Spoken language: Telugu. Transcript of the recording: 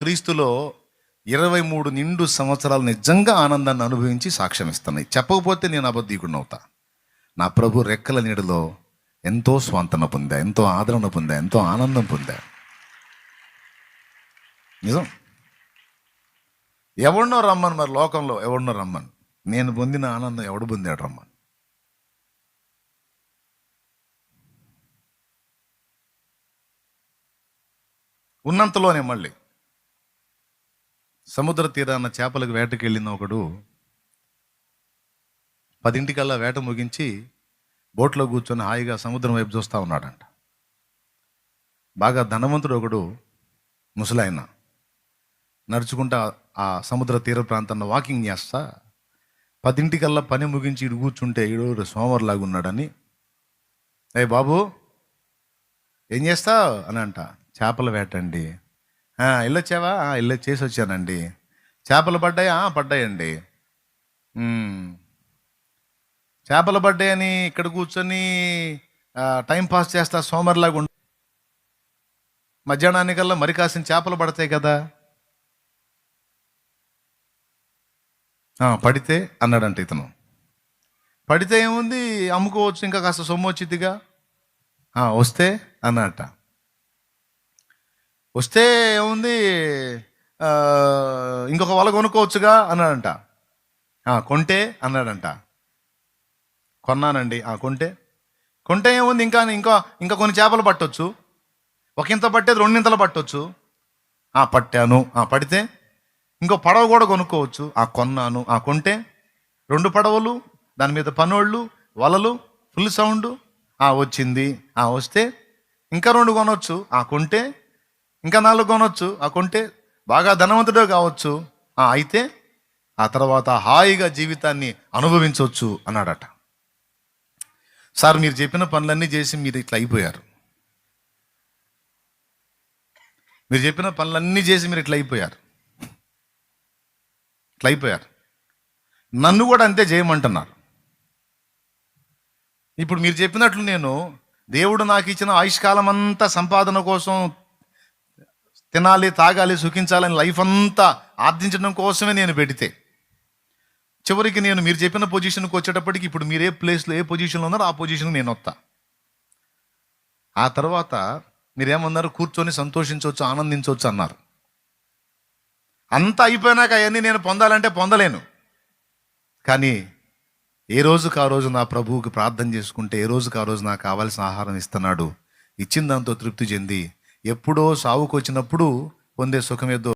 క్రీస్తులో 23 నిండు సంవత్సరాలు నిజంగా ఆనందాన్ని అనుభవించి సాక్ష్యం ఇస్తున్నాయి. చెప్పకపోతే నేను అబద్ధీకుడిని అవుతా. నా ప్రభు రెక్కల నీడలో ఎంతో స్వాంతన పొందా, ఎంతో ఆదరణ పొందా, ఎంతో ఆనందం పొందా. నిజం. ఎవడినో రమ్మని, మరి లోకంలో ఎవడినో రమ్మని, నేను పొందిన ఆనందం ఎవడు పొందాడు రమ్మని. ఉన్నంతలోనే మళ్ళీ సముద్ర తీరాన చేపలకు వేటకి వెళ్ళిన ఒకడు 10 వేట ముగించి బోట్లో కూర్చొని హాయిగా సముద్రం వైపు చూస్తూ ఉన్నాడంట. బాగా ధనవంతుడు ఒకడు ముసలాయన నడుచుకుంటా ఆ సముద్ర తీర ప్రాంతాన్ని వాకింగ్ చేస్తా 10 పని ముగించి ఇడు కూర్చుంటే ఈడు సోమవారులాగా ఉన్నాడని, ఏ బాబు ఏం చేస్తావు అని అంట. చేపల వేట అండి. వెళ్ళొచ్చావా? చేసి వచ్చానండి. చేపలు పడ్డాయా? పడ్డాయండి. చేపలు పడ్డాయని ఇక్కడ కూర్చొని టైం పాస్ చేస్తా సోమరిలాగా ఉండు. మధ్యాహ్నానికల్లా మరి కాసిన చేపలు పడతాయి కదా. పడితే అన్నాడంట ఇతను. పడితే ఏముంది, అమ్ముకోవచ్చు, ఇంకా కాస్త సొమ్ము వచ్చిద్దిగా. వస్తే అన్నట. వస్తే ఏముంది, ఇంకొక వల కొనుక్కోవచ్చుగా అన్నాడంట. కొంటే అన్నాడంట. కొన్నానండి. కొంటే ఏముంది, ఇంకా కొన్ని చేపలు పట్టొచ్చు, ఒకంత పట్టేది 2 పట్టొచ్చు. పట్టాను. పడితే ఇంకో పడవ కూడా కొనుక్కోవచ్చు. కొన్నాను. కొంటే 2 పడవలు, దాని మీద పనోళ్ళు, వలలు, ఫుల్ సౌండ్. వచ్చింది. వస్తే ఇంకా 2 కొనవచ్చు. కొంటే ఇంకా 4 కొనవచ్చు. కొంటే బాగా ధనవంతుడే కావచ్చు. అయితే ఆ తర్వాత హాయిగా జీవితాన్ని అనుభవించవచ్చు అన్నాడట. సార్, మీరు చెప్పిన పనులన్నీ చేసి మీరు ఇట్లా అయిపోయారు. మీరు చెప్పిన పనులన్నీ చేసి మీరు ఇట్లా అయిపోయారు. నన్ను కూడా అంతే చేయమంటున్నారు. ఇప్పుడు మీరు చెప్పినట్లు నేను దేవుడు నాకు ఇచ్చిన ఆయుష్కాలం అంతా సంపాదన కోసం తినాలి, తాగాలి, సుఖించాలని లైఫ్ అంతా ఆర్జించడం కోసమే నేను పెడితే, చివరికి నేను మీరు చెప్పిన పొజిషన్కి వచ్చేటప్పటికి ఇప్పుడు మీరు ఏ ప్లేస్లో ఏ పొజిషన్లో ఉన్నారో ఆ పొజిషన్కి నేను వస్తా. ఆ తర్వాత మీరేమన్నారు, కూర్చొని సంతోషించవచ్చు, ఆనందించవచ్చు అన్నారు. అంతా అయిపోయినాక అవన్నీ నేను పొందాలంటే పొందలేను. కానీ ఏ రోజుకి ఆ రోజు నా ప్రభువుకి ప్రార్థన చేసుకుంటే ఏ రోజుకి ఆ రోజు నాకు కావాల్సిన ఆహారం ఇస్తున్నాడు. ఇచ్చిన దాంతో తృప్తి చెంది ఎప్పుడో సావుకు వచ్చినప్పుడు పొందే సుఖమేదో